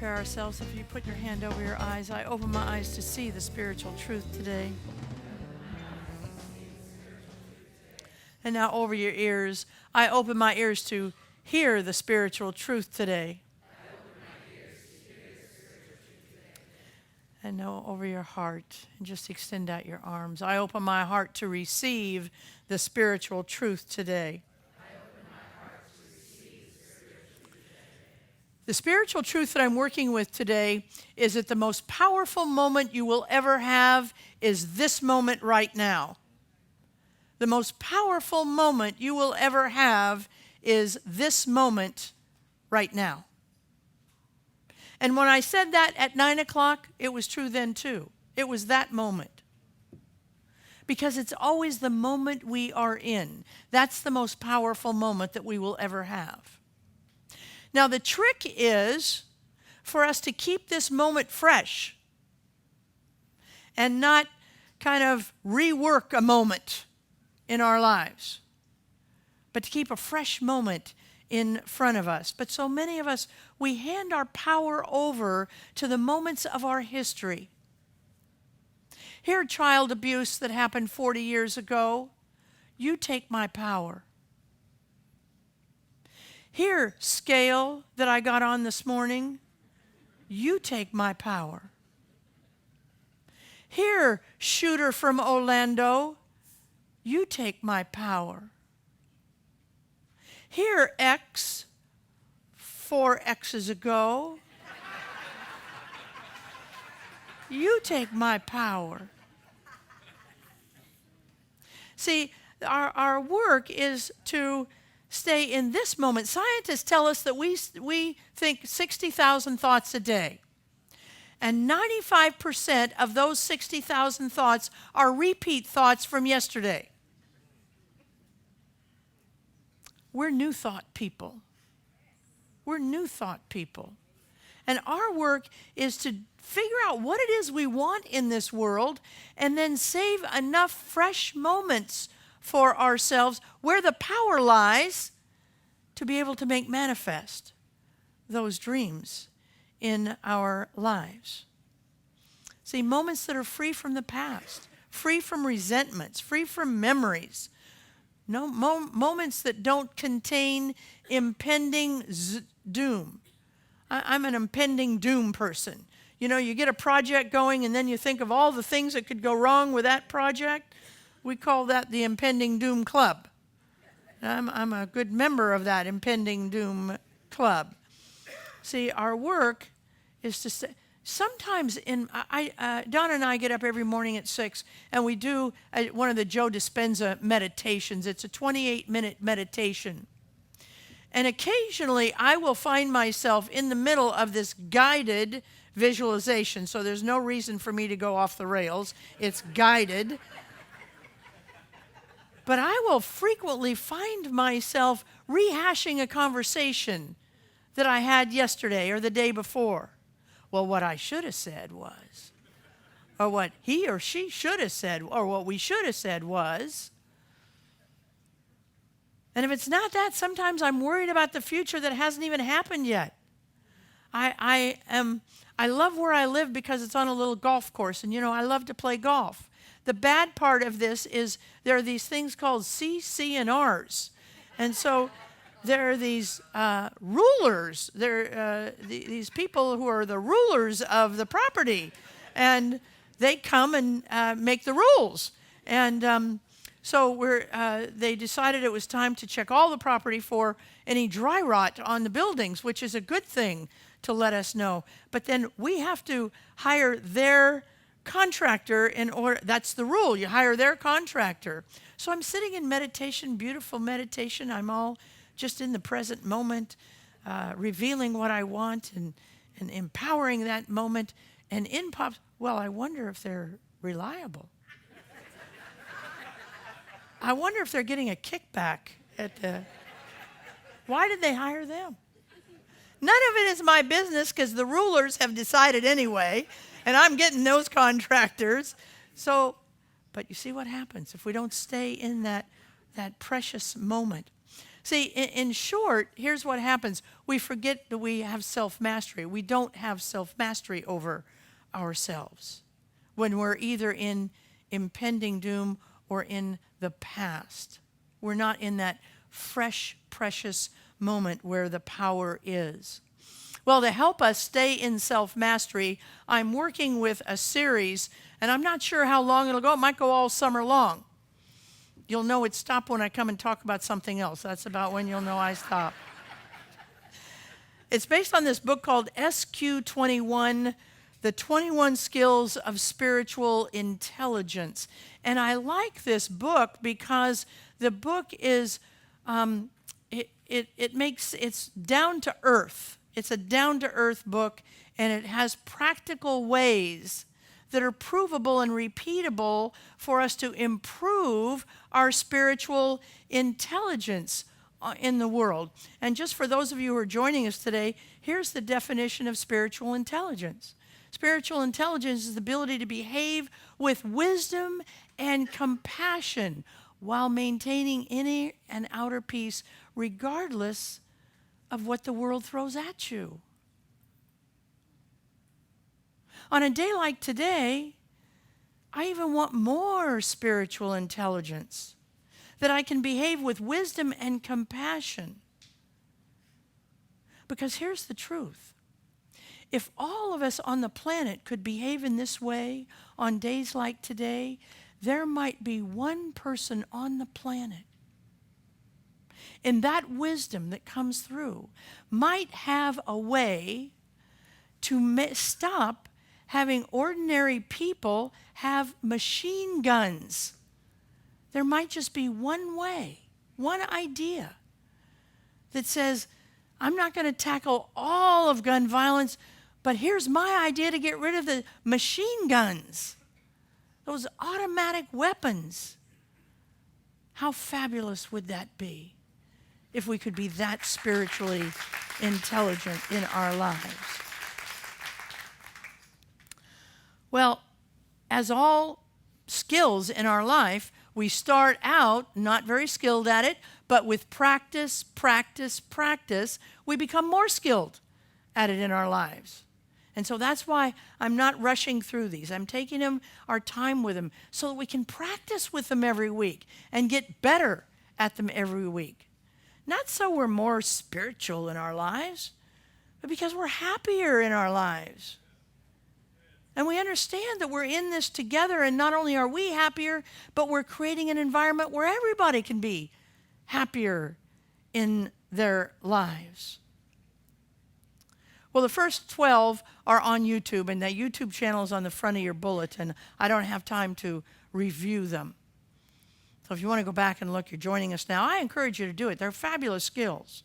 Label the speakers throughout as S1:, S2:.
S1: prepare ourselves, if you put your hand over your eyes, I open my eyes to see the spiritual truth today. And now over your ears, I open my ears to hear the spiritual truth today. And now over your heart, and just extend out your arms. I open my heart to receive the spiritual truth today. The spiritual truth that I'm working with today is that the most powerful moment you will ever have is this moment right now. The most powerful moment you will ever have is this moment right now. And when I said that at 9 o'clock, it was true then too. It was that moment. Because it's always the moment we are in. That's the most powerful moment that we will ever have. Now, the trick is for us to keep this moment fresh and not kind of rework a moment in our lives, but to keep a fresh moment in front of us. But so many of us, we hand our power over to the moments of our history. Here, child abuse that happened 40 years ago, you take my power. Here, scale that I got on this morning, you take my power. Here, shooter from Orlando, you take my power. Here, X, 4 X's ago, you take my power. See, our work is to stay in this moment. Scientists tell us that we think 60,000 thoughts a day. And 95% of those 60,000 thoughts are repeat thoughts from yesterday. We're new thought people. We're new thought people. And our work is to figure out what it is we want in this world and then save enough fresh moments for ourselves where the power lies to be able to make manifest those dreams in our lives. See, moments that are free from the past, free from resentments, free from memories, moments that don't contain impending doom. I'm an impending doom person. You know, you get a project going and then you think of all the things that could go wrong with that project. We call that the impending doom club. I'm a good member of that impending doom club. See, our work is to say, sometimes Donna and I get up every morning at 6 and we do one of the Joe Dispenza meditations. It's a 28-minute meditation. And occasionally I will find myself in the middle of this guided visualization. So there's no reason for me to go off the rails. It's guided. But I will frequently find myself rehashing a conversation that I had yesterday or the day before. Well, what I should have said was, or what he or she should have said, or what we should have said was. And if it's not that, sometimes I'm worried about the future that hasn't even happened yet. I love where I live because it's on a little golf course, and I love to play golf. The bad part of this is there are these things called CC&Rs. And so there are these rulers. These people who are the rulers of the property. And they come and make the rules. And so they decided it was time to check all the property for any dry rot on the buildings, which is a good thing to let us know. But then we have to hire their contractor in order. That's the rule. You hire their contractor. So I'm sitting in meditation, beautiful meditation. I'm all just in the present moment, revealing what I want and empowering that moment. And in pops, well, I wonder if they're reliable. I wonder if they're getting a kickback at the. Why did they hire them? None of it is my business because the rulers have decided anyway. And I'm getting those contractors. So, but you see what happens if we don't stay in that precious moment. See, in short, here's what happens. We forget that we have self-mastery. We don't have self-mastery over ourselves when we're either in impending doom or in the past. We're not in that fresh, precious moment where the power is. Well, to help us stay in self-mastery, I'm working with a series, and I'm not sure how long it'll go. It might go all summer long. You'll know it stopped when I come and talk about something else. That's about when you'll know I stop. It's based on this book called SQ21, The 21 Skills of Spiritual Intelligence. And I like this book because the book is, it's down to earth. It's a down to earth book, and it has practical ways that are provable and repeatable for us to improve our spiritual intelligence in the world. And just for those of you who are joining us today, here's the definition of spiritual intelligence. Spiritual intelligence is the ability to behave with wisdom and compassion while maintaining inner and outer peace regardless of what the world throws at you. On a day like today, I even want more spiritual intelligence, that I can behave with wisdom and compassion. Because here's the truth. If all of us on the planet could behave in this way on days like today, there might be one person on the planet, and that wisdom that comes through might have a way to stop having ordinary people have machine guns. There might just be one way, one idea that says, I'm not going to tackle all of gun violence, but here's my idea to get rid of the machine guns, those automatic weapons. How fabulous would that be if we could be that spiritually intelligent in our lives? Well, as all skills in our life, we start out not very skilled at it, but with practice, we become more skilled at it in our lives. And so that's why I'm not rushing through these. I'm taking our time with them so that we can practice with them every week and get better at them every week. Not so we're more spiritual in our lives, but because we're happier in our lives. And we understand that we're in this together, and not only are we happier, but we're creating an environment where everybody can be happier in their lives. Well, the first 12 are on YouTube, and that YouTube channel is on the front of your bulletin. I don't have time to review them. So if you want to go back and look, you're joining us now, I encourage you to do it. They're fabulous skills.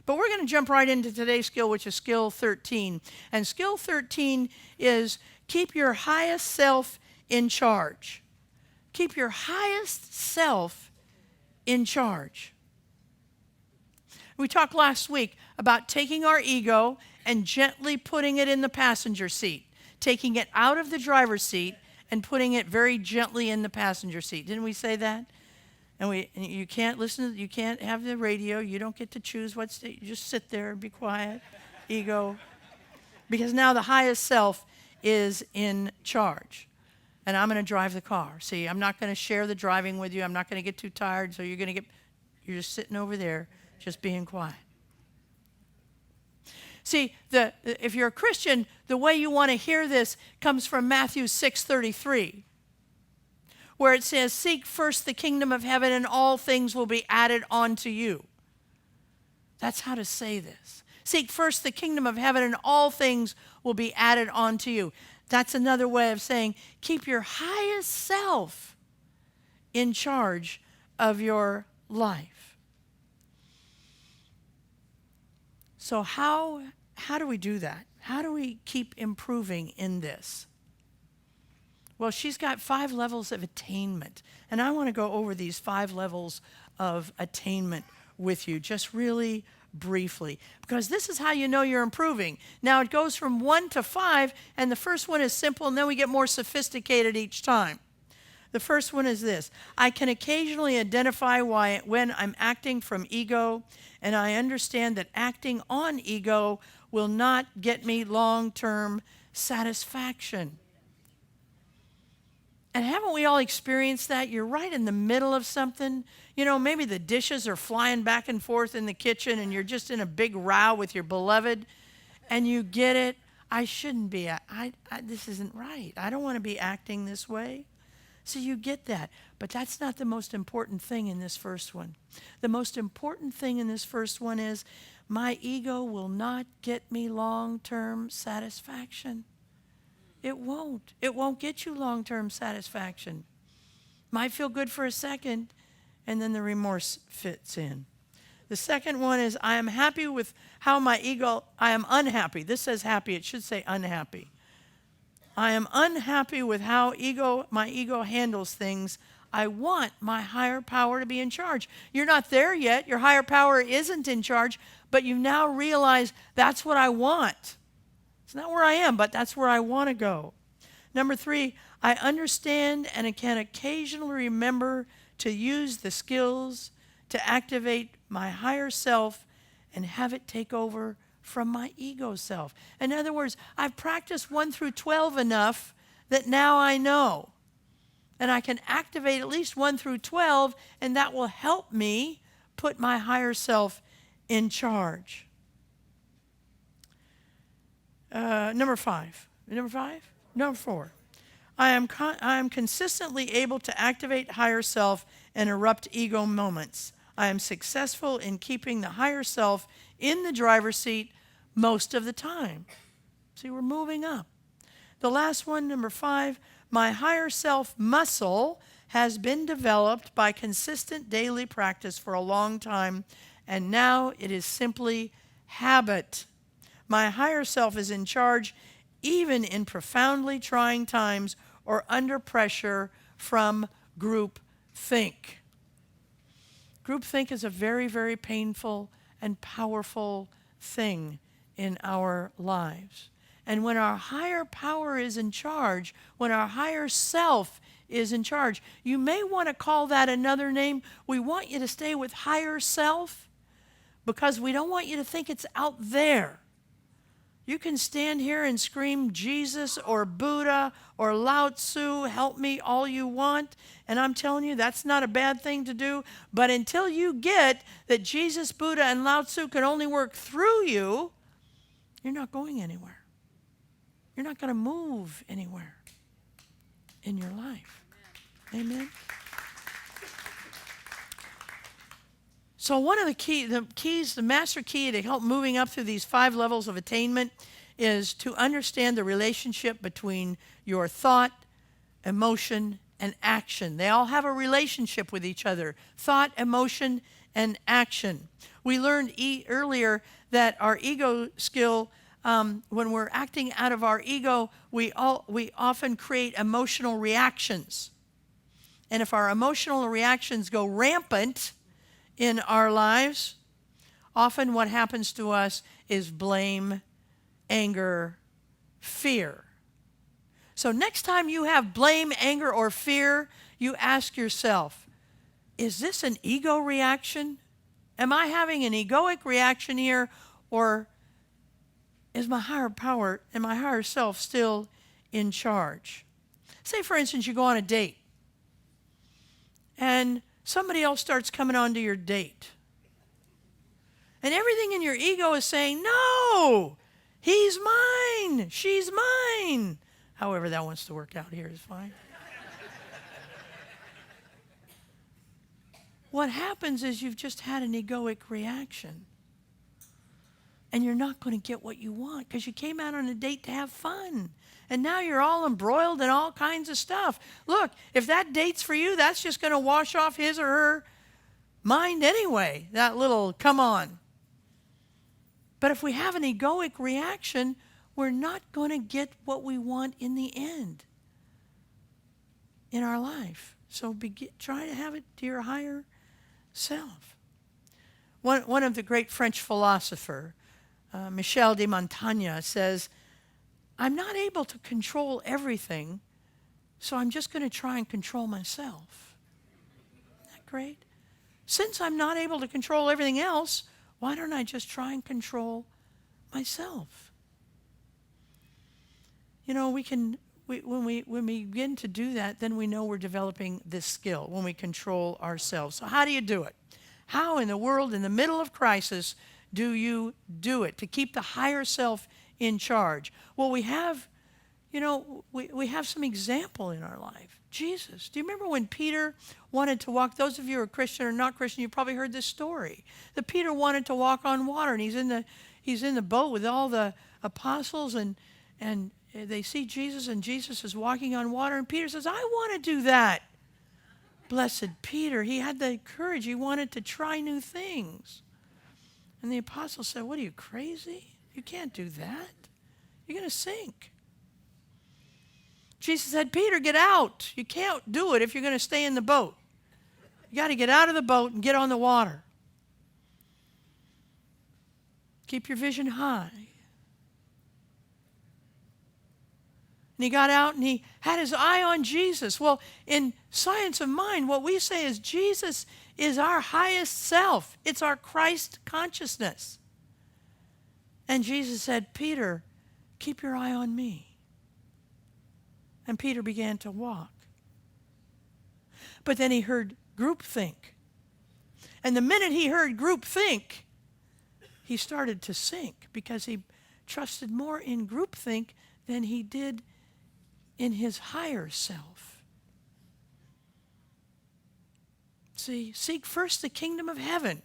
S1: But we're going to jump right into today's skill, which is skill 13. And skill 13 is keep your highest self in charge. Keep your highest self in charge. We talked last week about taking our ego and gently putting it in the passenger seat, taking it out of the driver's seat and putting it very gently in the passenger seat. Didn't we say that? And you can't listen, you can't have the radio, you don't get to choose what state, you just sit there and be quiet, ego. Because now the highest self is in charge. And I'm going to drive the car. See, I'm not going to share the driving with you, I'm not going to get too tired, so you're just sitting over there, just being quiet. See, if you're a Christian, the way you want to hear this comes from Matthew 6:33. Where it says, seek first the kingdom of heaven and all things will be added onto you. That's how to say this. Seek first the kingdom of heaven and all things will be added onto you. That's another way of saying keep your highest self in charge of your life. So how do we do that? How do we keep improving in this? Well, she's got 5 levels of attainment. And I want to go over these 5 levels of attainment with you, just really briefly. Because this is how you know you're improving. Now, it goes from 1 to 5, and the first one is simple, and then we get more sophisticated each time. The first one is this: I can occasionally identify when I'm acting from ego, and I understand that acting on ego will not get me long-term satisfaction. And haven't we all experienced that? You're right in the middle of something. You know, maybe the dishes are flying back and forth in the kitchen and you're just in a big row with your beloved and you get it. I shouldn't be. This isn't right. I don't want to be acting this way. So you get that. But that's not the most important thing in this first one. The most important thing in this first one is my ego will not get me long-term satisfaction. It won't. It won't get you long-term satisfaction. Might feel good for a second, and then the remorse fits in. The second one is I am happy with how I am unhappy. This says happy. It should say unhappy. I am unhappy with how my ego handles things. I want my higher power to be in charge. You're not there yet. Your higher power isn't in charge, but you now realize that's what I want. It's not where I am, but that's where I want to go. Number 3, I understand and I can occasionally remember to use the skills to activate my higher self and have it take over from my ego self. In other words, I've practiced 1 through 12 enough that now I know. And I can activate at least 1 through 12, and that will help me put my higher self in charge. Number 5. Number 4. I am consistently able to activate higher self and erupt ego moments. I am successful in keeping the higher self in the driver's seat most of the time. See, we're moving up. The last one, number 5, my higher self muscle has been developed by consistent daily practice for a long time, and now it is simply habit. My higher self is in charge even in profoundly trying times or under pressure from group think. Group think is a very, very painful and powerful thing in our lives. And when our higher power is in charge, when our higher self is in charge, you may want to call that another name. We want you to stay with higher self because we don't want you to think it's out there. You can stand here and scream Jesus or Buddha or Lao Tzu, help me all you want. And I'm telling you, that's not a bad thing to do. But until you get that Jesus, Buddha, and Lao Tzu can only work through you, you're not going anywhere. You're not going to move anywhere in your life. Amen? So one of the master key to help moving up through these 5 levels of attainment is to understand the relationship between your thought, emotion, and action. They all have a relationship with each other. Thought, emotion, and action. We learned earlier that our ego skill, when we're acting out of our ego, we often create emotional reactions. And if our emotional reactions go rampant in our lives, often what happens to us is blame, anger, fear. So next time you have blame, anger, or fear, you ask yourself, is this an ego reaction? Am I having an egoic reaction here, or is my higher power and my higher self still in charge? Say, for instance, you go on a date, and somebody else starts coming onto your date. And everything in your ego is saying, no, he's mine, she's mine. However that wants to work out here is fine. What happens is you've just had an egoic reaction. And you're not going to get what you want because you came out on a date to have fun. And now you're all embroiled in all kinds of stuff. Look, if that date's for you, that's just going to wash off his or her mind anyway, that little come on. But if we have an egoic reaction, we're not going to get what we want in the end in our life. So try to have it to your higher self. One of the great French philosophers, Michel de Montaigne, says, I'm not able to control everything, So I'm just going to try and control myself. Isn't that great? Since I'm not able to control everything else, why don't I just try and control myself? You know, when we begin to do that, then we know we're developing this skill when we control ourselves. So how do you do it? How in the world, in the middle of crisis, do you do it to keep the higher self in charge? Well, we have some example in our life. Jesus. Do you remember when Peter wanted to walk? Those of you who are Christian or not Christian, you probably heard this story. That Peter wanted to walk on water, and he's in the boat with all the apostles, and they see Jesus, and Jesus is walking on water, and Peter says, I want to do that. Blessed Peter. He had the courage. He wanted to try new things. And the apostles said, what are you, crazy? You can't do that. You're going to sink. Jesus said, Peter, get out. You can't do it if you're going to stay in the boat. You got to get out of the boat and get on the water. Keep your vision high. And he got out and he had his eye on Jesus. Well, in science of mind, what we say is Jesus is our highest self. It's our Christ consciousness. And Jesus said, Peter, keep your eye on me. And Peter began to walk. But then he heard groupthink. And the minute he heard groupthink, he started to sink because he trusted more in groupthink than he did in his higher self. See, seek first the kingdom of heaven.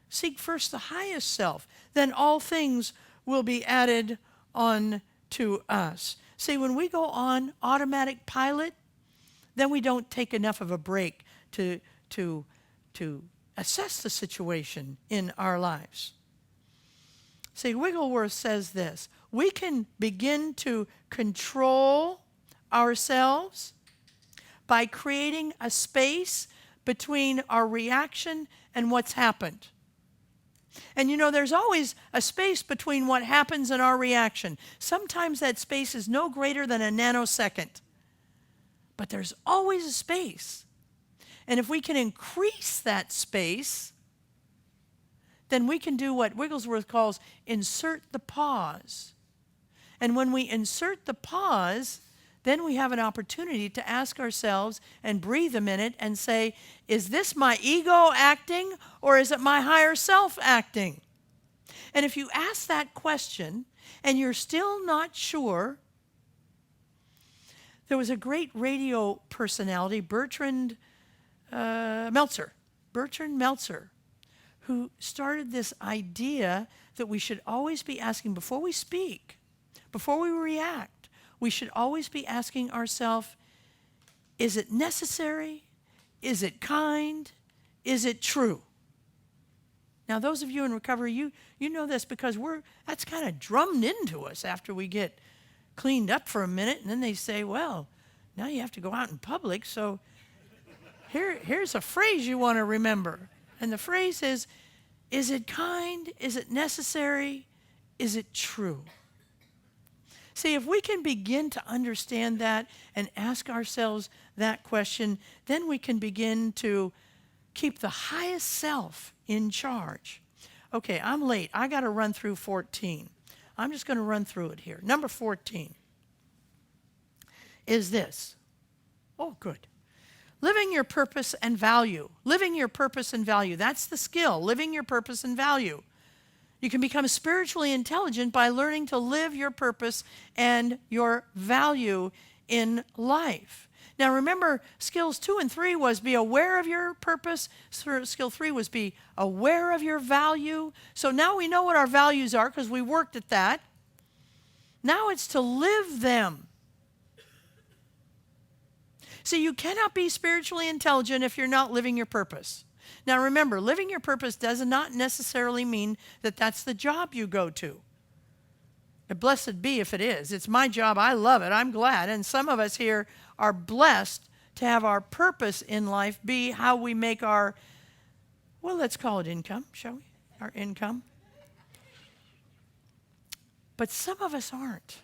S1: Seek first the highest self. Then all things will be added on to us. See, when we go on automatic pilot, then we don't take enough of a break to assess the situation in our lives. See, Wigglesworth says this, we can begin to control ourselves by creating a space between our reaction and what's happened. And you know, there's always a space between what happens and our reaction. Sometimes that space is no greater than a nanosecond. But there's always a space. And if we can increase that space, then we can do what Wigglesworth calls insert the pause. And when we insert the pause, then we have an opportunity to ask ourselves and breathe a minute and say, is this my ego acting or is it my higher self acting? And if you ask that question and you're still not sure, there was a great radio personality, Bertrand Meltzer, who started this idea that we should always be asking before we speak, before we react, we should always be asking ourselves, is it necessary? Is it kind? Is it true? Now, those of you in recovery, you know this because that's kind of drummed into us after we get cleaned up for a minute, and then they say, well, now you have to go out in public, so here's a phrase you want to remember. And the phrase is it kind? Is it necessary? Is it true? See, if we can begin to understand that and ask ourselves that question, then we can begin to keep the highest self in charge. Okay, I'm late. I got to run through 14. I'm just going to run through it here. Number 14 is this. Oh, good. Living your purpose and value. Living your purpose and value. That's the skill, living your purpose and value. You can become spiritually intelligent by learning to live your purpose and your value in life. Now remember, skills 2 and 3 was be aware of your purpose. Skill 3 was be aware of your value. So now we know what our values are because we worked at that. Now it's to live them. See, you cannot be spiritually intelligent if you're not living your purpose. Now remember, living your purpose does not necessarily mean that that's the job you go to. And blessed be if it is. It's my job. I love it. I'm glad. And some of us here are blessed to have our purpose in life be how we make our, well, let's call it income, shall we? Our income. But some of us aren't.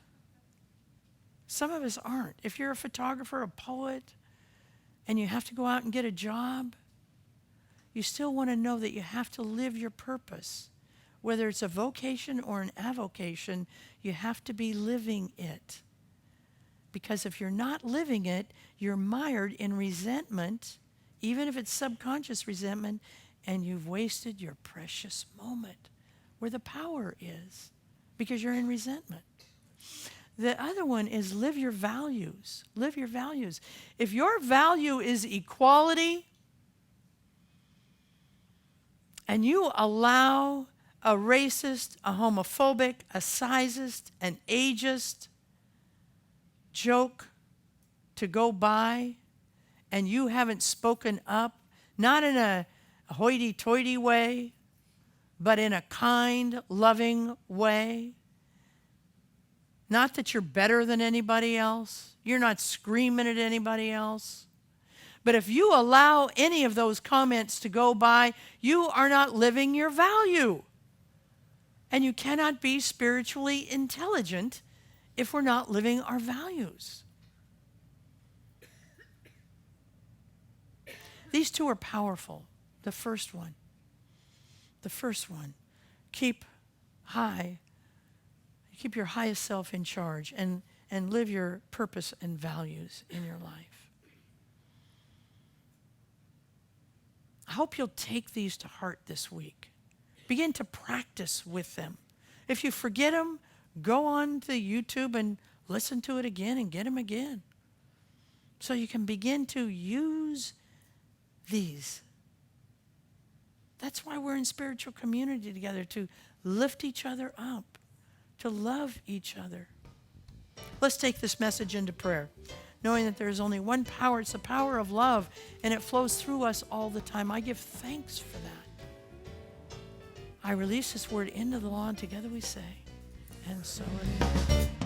S1: Some of us aren't. If you're a photographer, a poet, and you have to go out and get a job, you still want to know that you have to live your purpose. Whether it's a vocation or an avocation, you have to be living it. Because if you're not living it, you're mired in resentment, even if it's subconscious resentment, and you've wasted your precious moment where the power is because you're in resentment. The other one is live your values. Live your values. If your value is equality and you allow a racist, a homophobic, a sizist, an ageist joke to go by and you haven't spoken up, not in a hoity-toity way, but in a kind, loving way, not that you're better than anybody else. You're not screaming at anybody else. But if you allow any of those comments to go by, you are not living your value. And you cannot be spiritually intelligent if we're not living our values. These two are powerful. The first one, keep your highest self in charge and live your purpose and values in your life. I hope you'll take these to heart this week. Begin to practice with them. If you forget them, go on to YouTube and listen to it again and get them again. So you can begin to use these. That's why we're in spiritual community together, to lift each other up, to love each other. Let's take this message into prayer, knowing that there is only one power. It's the power of love, and it flows through us all the time. I give thanks for that. I release this word into the law, and together we say, and so it is.